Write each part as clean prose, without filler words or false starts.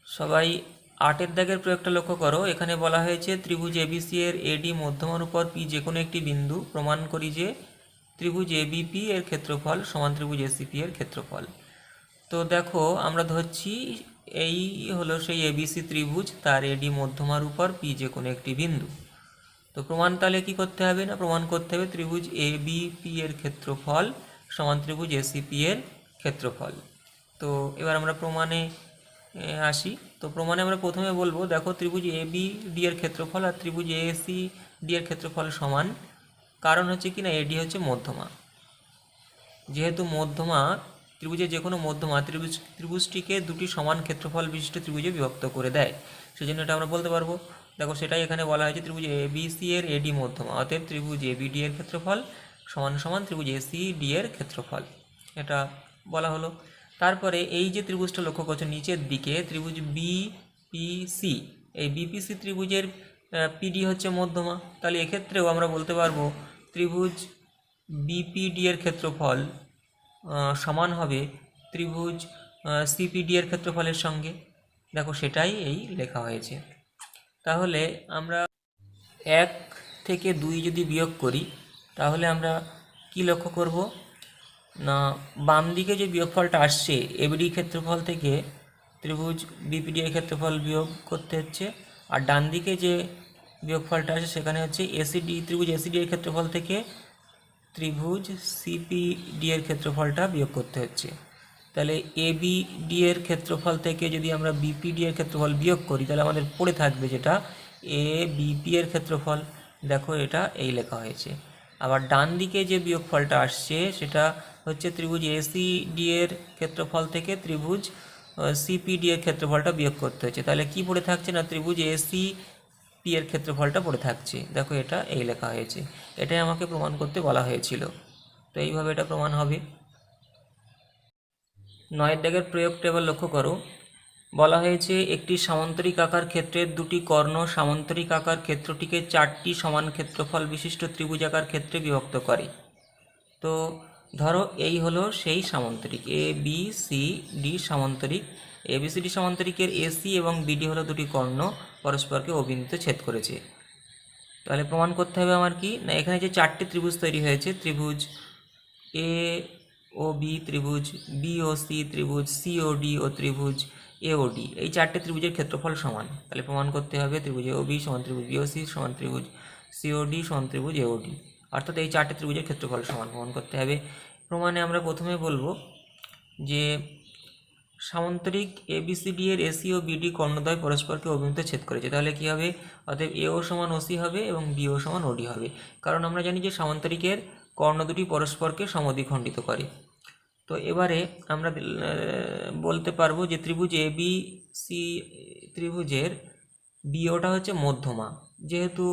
সবাই আটের দাগের প্রয়োগটা লক্ষ্য করো। এখানে বলা হয়েছে ত্রিভুজ এবিসি এর এডি মধ্যমার উপর পি যে কোনো একটি বিন্দু প্রমাণ করি যে ত্রিভুজ এবিপি এর ক্ষেত্রফল সমান ত্রিভুজ এসিপি এর ক্ষেত্রফল। তো দেখো আমরা ধরছি এই হলো সেই এবিসি ত্রিভুজ, তার এডি মধ্যমার উপর পি যে কোনো একটি বিন্দু। তো প্রমাণ তাহলে কী করতে হবে না, প্রমাণ করতে হবে ত্রিভুজ এবিপি এর ক্ষেত্রফল সমান ত্রিভুজ এসিপি এর ক্ষেত্রফল। তো এবার আমরা প্রমাণে আসি। তো প্রমাণে আমরা প্রথমে বলবো দেখো ত্রিভুজ এবি ডি এর ক্ষেত্রফল আর ত্রিভুজ এসি ডি এর ক্ষেত্রফল সমান। কারণ হচ্ছে কি না, এডি হচ্ছে মধ্যমা। যেহেতু মধ্যমা ত্রিভুজের যে কোনো মধ্যমা ত্রিভুজটিকে দুটি সমান ক্ষেত্রফল বিশিষ্ট ত্রিভুজে বিভক্ত করে দেয়, সেই জন্য এটা আমরা বলতে পারবো। দেখো সেটাই এখানে বলা হয়েছে ত্রিভুজ এবিসি এর এডি মধ্যমা, অতএব ত্রিভুজ এবিডি এর ক্ষেত্রফল সমান সমান ত্রিভুজ এসি ডি এর ক্ষেত্রফল, এটা বলা হলো। তারপরে এই যে ত্রিভুজটা লক্ষ্য করছো নিচের দিকে ত্রিভুজ বিপিসি, এই বিপিসি ত্রিভুজের পিডি হচ্ছে মধ্যমা, তাহলে এক্ষেত্রেও আমরা বলতে পারবো ত্রিভুজ বিপিডি এর ক্ষেত্রফল সমান হবে ত্রিভুজ সিপিডি এর ক্ষেত্রফলের সঙ্গে। দেখো সেটাই এই লেখা হয়েছে। তাহলে আমরা 1 থেকে 2 যদি বিয়োগ করি তাহলে আমরা কি লক্ষ্য করব না, বাম দিকে যে বিয়োগফলটা আসছে এবিডি ক্ষেত্রফল থেকে ত্রিভুজ বিপিডি এর ক্ষেত্রফল বিয়োগ করতে হচ্ছে, আর ডান দিকে যে বিয়োগফলটা আসে সেখানে হচ্ছে এসিডি ত্রিভুজ এসিডি এর ক্ষেত্রফল থেকে ত্রিভুজ সিপিডি এর ক্ষেত্রফলটা বিয়োগ করতে হচ্ছে। তাহলে এবিডি এর ক্ষেত্রফল থেকে যদি আমরা বিপিডি এর ক্ষেত্রফল বিয়োগ করি তাহলে আমাদের পড়ে থাকবে যেটা এ বিপি এর ক্ষেত্রফল। দেখো এটা এই লেখা হয়েছে। আবার ডান দিকে যে বিয়োগফলটা আসছে সেটা হচ্ছে ত্রিভুজ এসিডি এর ক্ষেত্রফল থেকে ত্রিভুজ সিপিডি এর ক্ষেত্রফলটা বিয়োগ করতে হচ্ছে। তাহলে কি পড়ে থাকছে না, ত্রিভুজ এসি পি এর ক্ষেত্রফলটা পড়ে থাকছে। দেখো এটা এই লেখা হয়েছে, এটাই আমাকে প্রমাণ করতে বলা হয়েছিল। তো এইভাবে এটা প্রমাণ হবে। 9 দাগের প্রয়োগটা এবার লক্ষ্য করো। বলা হয়েছে একটি সামান্তরিক আকার ক্ষেত্রের দুটি কর্ণ সামান্তরিক আকার ক্ষেত্রটিকে 4টি সমান ক্ষেত্রফল বিশিষ্ট ত্রিভুজাকার ক্ষেত্রে বিভক্ত করে। তো ধরো এই হলো সেই সামান্তরিক এ বি সি ডি সামান্তরিক, এবিসিডি সামান্তরিকের এসি এবং বিডি হলো দুটি কর্ণ পরস্পরকে অবিন্দুতে ছেদ করেছে। তাহলে প্রমাণ করতে হবে আমার কি না, এখানে যে 4টি ত্রিভুজ তৈরি হয়েছে ত্রিভুজ এ ও বি, ত্রিভুজ বি ও সি, ত্রিভুজ সি ও ডি ও ত্রিভুজ এ ও ডি, এই 4টে ত্রিভুজের ক্ষেত্রফল সমান। তাহলে প্রমাণ করতে হবে ত্রিভুজ এ ও বি সমান ত্রিভুজ বি ও সি সমান ত্রিভুজ সি ও ডি সমান ত্রিভুজ এ ও ডি, অর্থাৎ এই 4টে ত্রিভুজের ক্ষেত্রফল সমান প্রমাণ করতে হবে। প্রমাণে আমরা প্রথমে বলবো যে সামান্তরিক এবিসিডি এর এসি ও বিডি কর্ণদ্বয় পরস্পরকে অভিমুখে ছেদ করেছে। তাহলে কি হবে, অতএব এও সমান ওসি হবে এবং বিও সমান ওডি হবে, কারণ আমরা জানি যে সামান্তরিকের কর্ণ দুটি পরস্পরকে সমদ্বিখণ্ডিত করে। তো এবারে আমরা বলতে পারবো যে ত্রিভুজ এ বি সি ত্রিভুজের বিওটা হচ্ছে মধ্যমা, যেহেতু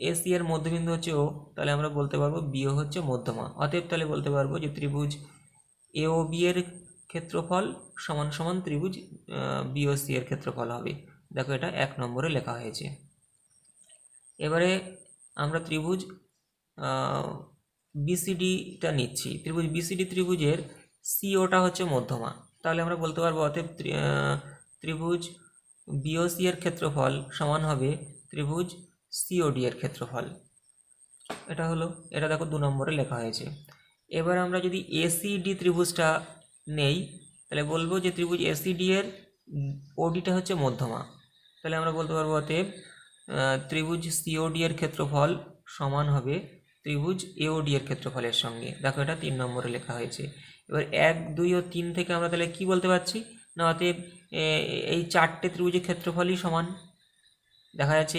এসি এর মধ্যবিন্দু হচ্ছে ও, তাহলে আমরা বলতে পারবো বিও হচ্ছে মধ্যমা। অতএব তাহলে বলতে পারবো যে ত্রিভুজ এ ও বি এর ক্ষেত্রফল সমান সমান ত্রিভুজ বিওসি এর ক্ষেত্রফল হবে। দেখো এটা 1 নম্বরে লেখা হয়েছে। এবারে আমরা ত্রিভুজ বিসিডিটা নিচ্ছি। ত্রিভুজ বিসিডি ত্রিভুজের সিওটা হচ্ছে মধ্যমা, তাহলে আমরা বলতে পারবো অতএব ত্রিভুজ বিওসি এর ক্ষেত্রফল সমান হবে ত্রিভুজ সিওডি এর ক্ষেত্রফল। এটা হলো, এটা দেখো 2 নম্বরে লেখা হয়েছে। এবার আমরা যদি এসিডি ত্রিভুজটা নেই তাহলে বলবো যে ত্রিভুজ এসিডি এর ওডিটা হচ্ছে মধ্যমা, তাহলে আমরা বলতে পারবো অতএব ত্রিভুজ সিওডি এর ক্ষেত্রফল সমান হবে ত্রিভুজ এওডি এর ক্ষেত্রফলের সঙ্গে। দেখো এটা 3 নম্বরে লেখা হয়েছে। এবার 1, 2 ও 3 থেকে আমরা তাহলে কি বলতে পারছি না, অতএব এই 4টে ত্রিভুজের ক্ষেত্রফলই সমান। দেখা যাচ্ছে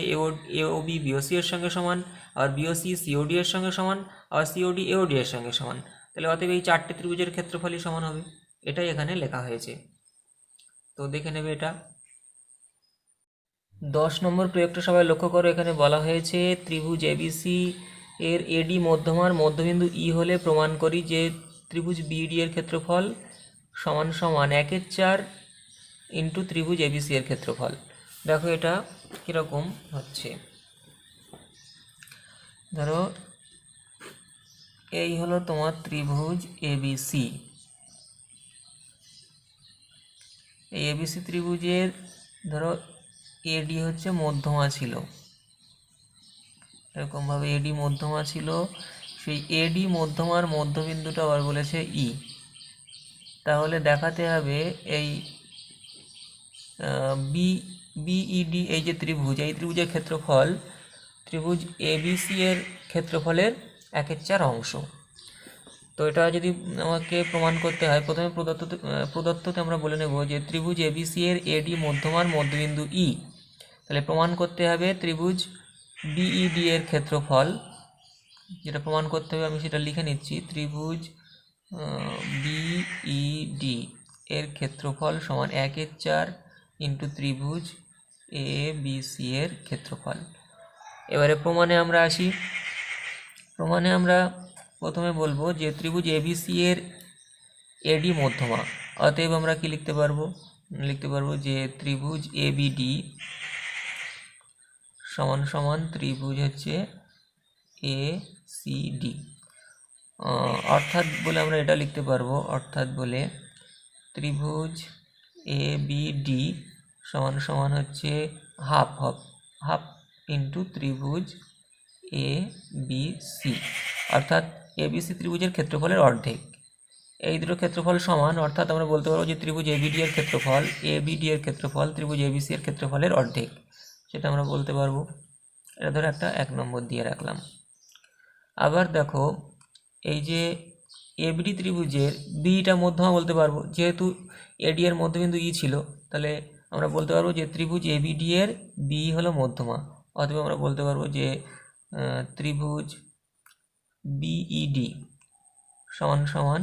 এওবি বিওসি এর সঙ্গে সমান, আর বিওসি সিওডি এর সঙ্গে সমান, আর সিওডি এওডি এর সঙ্গে সমান, তাহলে অতএব এই 4টে ত্রিভুজের ক্ষেত্রফলই সমান হবে, এটাই এখানে লেখা হয়েছে। তো দেখে নেবে এটা। 10 নম্বর প্রয়োগটা সবাই লক্ষ্য করো। এখানে বলা হয়েছে ত্রিভুজ এবিসি এর এডি মধ্যমার মধ্যবিন্দু ই হলে প্রমাণ করি যে ত্রিভুজ বিডি এর ক্ষেত্রফল সমান সমান 1/4 ইন্টু ত্রিভুজ এবিসি এর ক্ষেত্রফল। দেখো এটা কীরকম হচ্ছে, ধরো এই হলো তোমার ত্রিভুজ এবিসি, এই এবিসি ত্রিভুজের ধরো এডি হচ্ছে মধ্যমা ছিল, এরকমভাবে এডি মধ্যমা ছিল, সেই এডি মধ্যমার মধ্যবিন্দুটা আবার বলেছে ই। তাহলে দেখাতে হবে এই বিইডি এই যে ত্রিভুজ, এই ত্রিভুজের ক্ষেত্রফল ত্রিভুজ এবিসি এর ক্ষেত্রফলের 1/4 অংশ। তো এটা যদি আমাকে প্রমাণ করতে হয়, প্রথমে প্রদত্ততে আমরা বলে নেব যে ত্রিভুজ এবিসি এর এডি মধ্যমার মধ্যবিন্দু ই। তাহলে প্রমাণ করতে হবে ত্রিভুজ বিইডি এর ক্ষেত্রফল, যেটা প্রমাণ করতে হবে আমি সেটা লিখে নিচ্ছি। ত্রিভুজ বিইডি এর ক্ষেত্রফল সমান 1/4 ইন্টু ত্রিভুজ এবিসি এর ক্ষেত্রফল। এবারে প্রমাণে আমরা আসি। প্রমাণে আমরা প্রথমে বলবো যে ত্রিভুজ এবিসি এর এডি মধ্যমা, অতএব আমরা কি লিখতে পারবো যে ত্রিভুজ এবিডি সমান সমান ত্রিভুজ হচ্ছে এসিডি। অর্থাৎ বলে আমরা এটা লিখতে পারবো, অর্থাৎ বলে ত্রিভুজ এবিডি সমান সমান হচ্ছে হাফ ইন্টু ত্রিভুজ এবিসি, অর্থাৎ এবিসি ত্রিভুজের ক্ষেত্রফলের অর্ধেক। এই দুটো ক্ষেত্রফল সমান, অর্থাৎ আমরা বলতে পারবো যে ত্রিভুজ এবিডি এর ক্ষেত্রফল ত্রিভুজ এবিসি এর ক্ষেত্রফলের অর্ধেক, সেটা আমরা বলতে পারবো। এটা ধরে একটা 1 নম্বর দিয়ে রাখলাম। আবার দেখো এই যে এবিডি ত্রিভুজের বিটা মধ্যমা বলতে পারবো, যেহেতু এডি এর মধ্যবিন্দু ই ছিল, তাহলে আমরা বলতে পারবো যে ত্রিভুজ এবিডি এর বি হলো মধ্যমা। অথবা আমরা বলতে পারবো যে ত্রিভুজ বিইডি সমান সমান,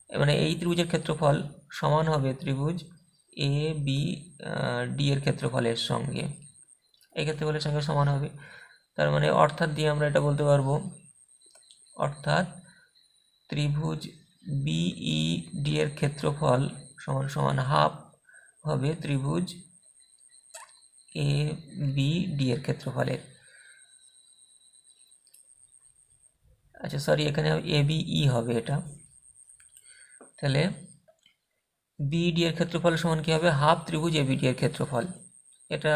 মানে এই ত্রিভুজের ক্ষেত্রফল সমান হবে ত্রিভুজ এ বি ডি এর ক্ষেত্রফলের সঙ্গে, এই ক্ষেত্রফলের সঙ্গে সমান হবে। তার মানে অর্থাৎ দিয়ে আমরা এটা বলতে পারবো, অর্থাৎ ত্রিভুজ বিইডি এর ক্ষেত্রফল সমান সমান হাফ হবে ত্রিভুজ এ বি ডি এর ক্ষেত্রফলের। আচ্ছা সরি, এখানে এ বি ই হবে এটা। তাহলে বিডি এর ক্ষেত্রফল সমান কি হবে, হাফ ত্রিভুজ এবিডি এর ক্ষেত্রফল। এটা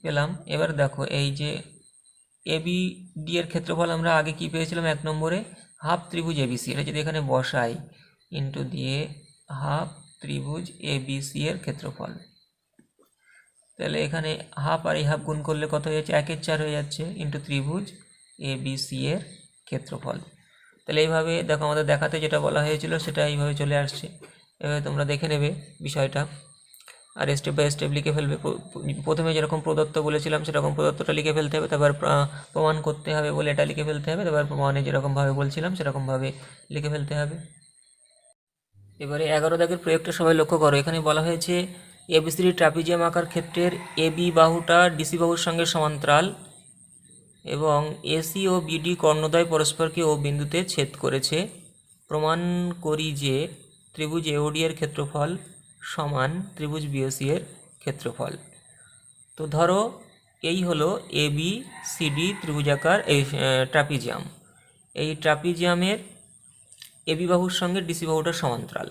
পেলাম। এবার দেখো এই যে এবিডি এর ক্ষেত্রফল আমরা আগে কি পেয়েছিলাম 1 নম্বরে, হাফ ত্রিভুজ এবিসি। এটা যদি এখানে বসাই ইন্টু দিয়ে হাফ ত্রিভুজ এবিসি এর ক্ষেত্রফল, তাহলে এখানে হাফ আর এই হাফ গুণ করলে কত হয়ে যাচ্ছে, 1/4 হয়ে যাচ্ছে, ইন্টু ত্রিভুজ এবিসি এর ক্ষেত্রফল। তাহলে এইভাবে দেখো আমাদের দেখাতে যেটা বলা হয়েছিল সেটা এইভাবে চলে আসছে। এভাবে তোমরা দেখে নেবে বিষয়টা, আর স্টেপ বাই স্টেপ লিখে ফেলবে। প্রথমে যেরকম প্রদত্ত বলেছিলাম সেরকম প্রদত্তটা লিখে ফেলতে হবে, তারপর প্রমাণ করতে হবে বলে এটা লিখে ফেলতে হবে, তারপর প্রমাণে যেরকমভাবে বলছিলাম সেরকমভাবে লিখে ফেলতে হবে। এবারে 11 দাগের প্রয়োগটা সবাই লক্ষ্য করো। এখানে বলা হয়েছে এবিসিডি ট্রাপিজিয়াম আকার ক্ষেত্রের এবি বাহুটা ডিসি বাহুর সঙ্গে সমান্তরাল এবং এসি ও বিডি কর্ণদ্বয় পরস্পরকে ও বিন্দুতে ছেদ করেছে। প্রমাণ করি যে ত্রিভুজ এওডি এর ক্ষেত্রফল সমান ত্রিভুজ বিওসি এর ক্ষেত্রফল। তো ধরো এই হলো এবি সিডি ত্রিভুজাকার এই ট্রাপিজিয়াম। এই ট্রাপিজিয়ামের এবি বাহুর সঙ্গে ডিসি বাহুটা সমান্তরাল,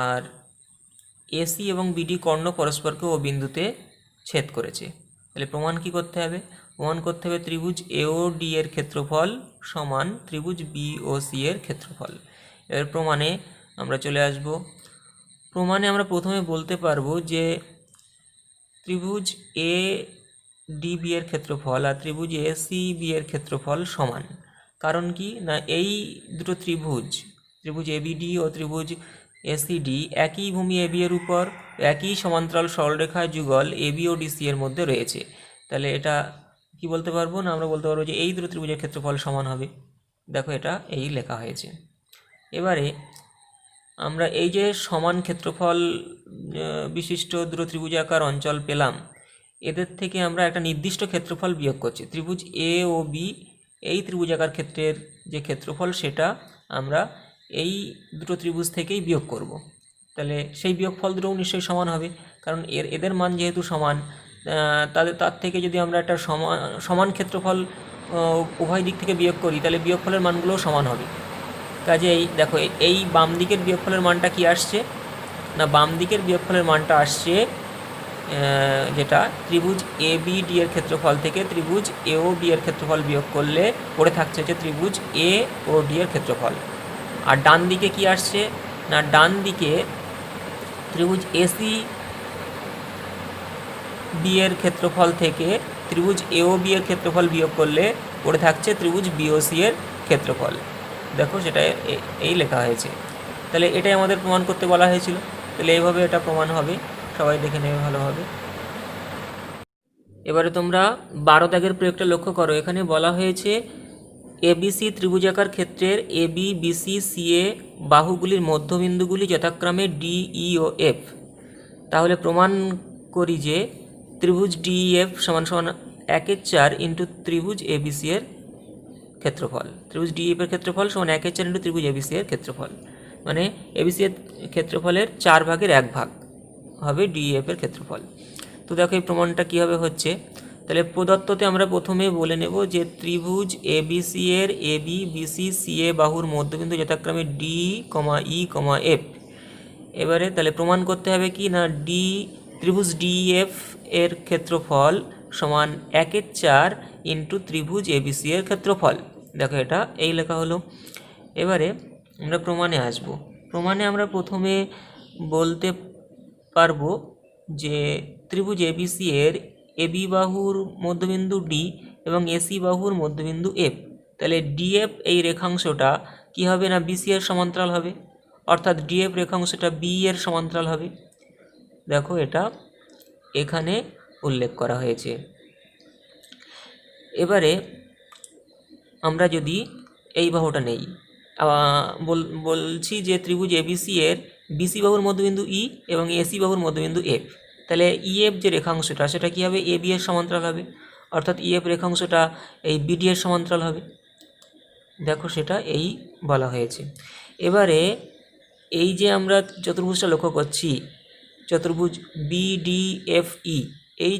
আর এসি এবং বিডি কর্ণ পরস্পরকে ও বিন্দুতে ছেদ করেছে। তাহলে প্রমাণ কি করতে হবে, প্রমাণ করতে হবে ত্রিভুজ এওডি এর ক্ষেত্রফল সমান ত্রিভুজ বিওসি এর ক্ষেত্রফল। এর প্রমাণে আমরা চলে আসব। প্রমাণে আমরা প্রথমে বলতে পারবো যে ত্রিভুজ এ ডিবি এর ক্ষেত্রফল আর ত্রিভুজ এসিবি এর ক্ষেত্রফল সমান। কারণ কি না, এই দুটো ত্রিভুজ এবিডি ও ত্রিভুজ এসিডি একই ভূমি এবি এর উপর একই সমান্তরাল সরলরেখায় যুগল এবি ও ডিসি এর মধ্যে রয়েছে। তাহলে এটা কি বলতে পারবো না, আমরা বলতে পারবো যে এই দুটো ত্রিভুজের ক্ষেত্রফল সমান হবে। দেখো এটা এই লেখা হয়েছে। এবারে আমরা এই যে সমান ক্ষেত্রফল বিশিষ্ট দুটো ত্রিভুজাকার অঞ্চল পেলাম, এদের থেকে আমরা একটা নির্দিষ্ট ক্ষেত্রফল বিয়োগ করছি। ত্রিভুজ এ ও বি এই ত্রিভুজাকার ক্ষেত্রের যে ক্ষেত্রফল সেটা আমরা এই দুটো ত্রিভুজ থেকেই বিয়োগ করব। তাহলে সেই বিয়োগফল দুটোও নিশ্চয়ই সমান হবে, কারণ এদের মান যেহেতু সমান, তার থেকে যদি আমরা একটা সমান ক্ষেত্রফল উভয় দিক থেকে বিয়োগ করি তাহলে বিয়োগফলের মানগুলোও সমান হবে। কাজেই দেখো এই বাম দিকের বিয়োগফলের মানটা কি আসছে, না বাম দিকের বিয়োগফলের মানটা আসছে যেটা ত্রিভুজ এ বি ডি এর ক্ষেত্রফল থেকে ত্রিভুজ এ ও বি এর ক্ষেত্রফল বিয়োগ করলে পড়ে থাকছে হচ্ছে ত্রিভুজ এ ও ডি এর ক্ষেত্রফল। আর ডান দিকে কি আসছে না ডান দিকে ত্রিভুজ এসি বি এর ক্ষেত্রফল থেকে ত্রিভুজ এ ও বি এর ক্ষেত্রফল বিয়োগ করলে পড়ে থাকছে ত্রিভুজ বিওসি এর ক্ষেত্রফল। দেখো সেটা এই লেখা হয়েছে। তাহলে এটাই আমাদের প্রমাণ করতে বলা হয়েছিল। তাহলে এইভাবে এটা প্রমাণ হবে, সবাই দেখে নেবে ভালোভাবে। এবারে তোমরা 12 দাগের প্রয়োগটা লক্ষ্য করো। এখানে বলা হয়েছে এবিসি ত্রিভুজাকার ক্ষেত্রের এবি বিসি সিএ বাহুগুলির মধ্যবিন্দুগুলি যথাক্রমে ডি ই ও এফ। তাহলে প্রমাণ করি যে ত্রিভুজ ডিইএফ সমান সমান 1/4 ইন্টু ত্রিভুজ এবিসি এর ক্ষেত্রফল। ত্রিভুজ ডিইএফ এর ক্ষেত্রফল সমান 1/4 ইন্টু ত্রিভুজ এবিসি এর ক্ষেত্রফল, মানে এবিসি এর ক্ষেত্রফলের 4/1 হবে ডিইএফ এর ক্ষেত্রফল। তো দেখো এই প্রমাণটা কীভাবে হচ্ছে। তাহলে প্রদত্ততে আমরা প্রথমে বলে নেব যে ত্রিভুজ এবিসি এর এবি বিসি সিএ বাহুর মধ্যবিন্দু যথাক্রমে ডি ই এফ। এবারে তাহলে প্রমাণ করতে হবে কি না ত্রিভুজ ডিএফ এর ক্ষেত্রফল সমান 1/4 ইন্টু ত্রিভুজ এবিসি এর ক্ষেত্রফল। দেখো এটা এই লেখা হলো। এবারে আমরা প্রমাণে আসব। প্রমাণে আমরা প্রথমে বলতে পারবো যে ত্রিভুজ এবিসি এর এবি বাহুর মধ্যবিন্দু ডি এবং এসি বাহুর মধ্যবিন্দু এফ। তাহলে ডিএফ এই রেখাংশটা কি হবে না বিসি এর সমান্তরাল হবে, অর্থাৎ ডিএফ রেখাংশটা বি এর সমান্তরাল হবে। দেখো এটা এখানে উল্লেখ করা হয়েছে। এবারে আমরা যদি এই বাহুটা নেই, বলছি যে ত্রিভুজ এবিসি এর বিসি বাহুর মধ্যবিন্দু ই এবং এসি বাহুর মধ্যবিন্দু এফ। তাহলে ইএফ যে রেখাংশটা সেটা কী হবে এবি এর সমান্তরাল হবে, অর্থাৎ ইএফ রেখাংশটা এই বিডি এর সমান্তরাল হবে। দেখো সেটা এই বলা হয়েছে। এবারে এই যে আমরা চতুর্ভুজটা লক্ষ্য করছি, চতুর্ভুজ বিডিএফই, এই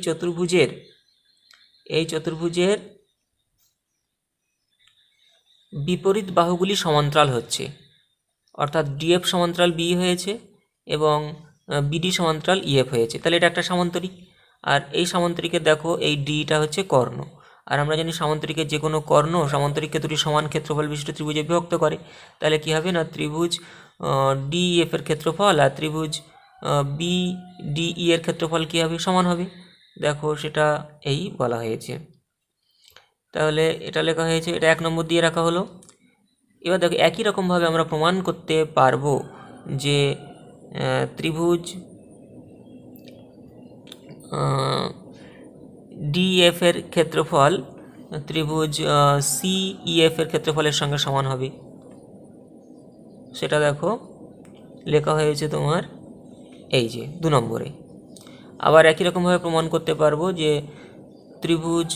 চতুর্ভুজের বিপরীত বাহুগুলি সমান্তরাল হচ্ছে, অর্থাৎ ডিএফ সমান্তরাল বি হয়েছে এবং বিডি সমান্তরাল ইএফ হয়েছে। তাহলে এটা একটা সামান্তরিক। আর এই সামান্তরিকের দেখো এই ডিটা হচ্ছে কর্ণ। আর আমরা জানি সামান্তরিকের যে কোনো কর্ণ সামান্তরিককে দুটি সমান ক্ষেত্রফল বিশিষ্ট ত্রিভুজে বিভক্ত করে। তাহলে কী হবে না ত্রিভুজ ডিএফ এর ক্ষেত্রফল আর ত্রিভুজ বিডিই এর ক্ষেত্রফল কী হবে সমান হবে। দেখো সেটা এই বলা হয়েছে। তাহলে এটা লেখা হয়েছে, এটা 1 নম্বর দিয়ে রাখা হলো। এবার দেখো একই রকমভাবে আমরা প্রমাণ করতে পারবো যে ত্রিভুজ ডিএফ এর ক্ষেত্রফল ত্রিভুজ সিইএফ এর ক্ষেত্রফলের সঙ্গে সমান হবে। সেটা দেখো লেখা হয়েছে তোমার এই যে 2 নম্বরে। আবার একই রকমভাবে প্রমাণ করতে পারবো যে ত্রিভুজ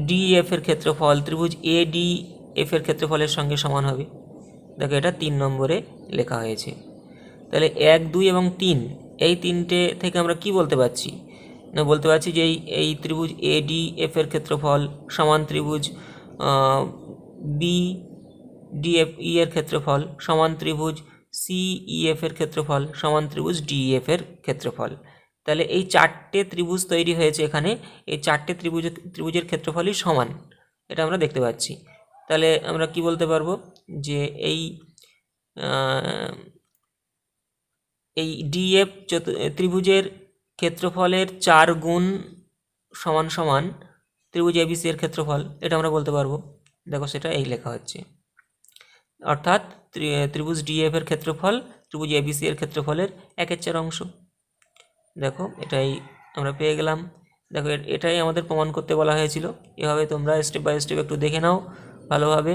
ডিএফ এর ক্ষেত্রফল ত্রিভুজ এডিএফ এর ক্ষেত্রফলের সঙ্গে সমান হবে। দেখো এটা 3 নম্বরে লেখা হয়েছে। তাহলে 1, 2 এবং 3 এই তিনটে থেকে আমরা কি বলতে পারছি না বলতে পারছি যে এই ত্রিভুজ এডিএফ এর ক্ষেত্রফল সমান ত্রিভুজ বিডিএফই এর ক্ষেত্রফল সমান ত্রিভুজ সিইএফ এর ক্ষেত্রফল সমান ত্রিভুজ ডিএফ এর ক্ষেত্রফল। তাহলে এই 4টে ত্রিভুজ তৈরি হয়েছে এখানে, এই 4টে ত্রিভুজের ক্ষেত্রফলই সমান, এটা আমরা দেখতে পাচ্ছি। তাহলে আমরা কি বলতে পারবো যে এই ডিএফ ত্রিভুজের ক্ষেত্রফলের 4 গুণ সমান সমান ত্রিভুজ এবিসি এর ক্ষেত্রফল, এটা আমরা বলতে পারবো। দেখো সেটা এই লেখা হচ্ছে, অর্থাৎ ত্রিভুজ ডিএফ এর ক্ষেত্রফল ত্রিভুজ এবিসি এর ক্ষেত্রফলের 1/4 অংশ। দেখো এটাই আমরা পেয়ে গেলাম। দেখো এটাই আমাদের প্রমাণ করতে বলা হয়েছিল। এভাবে তোমরা স্টেপ বাই স্টেপ একটু দেখে নাও ভালোভাবে।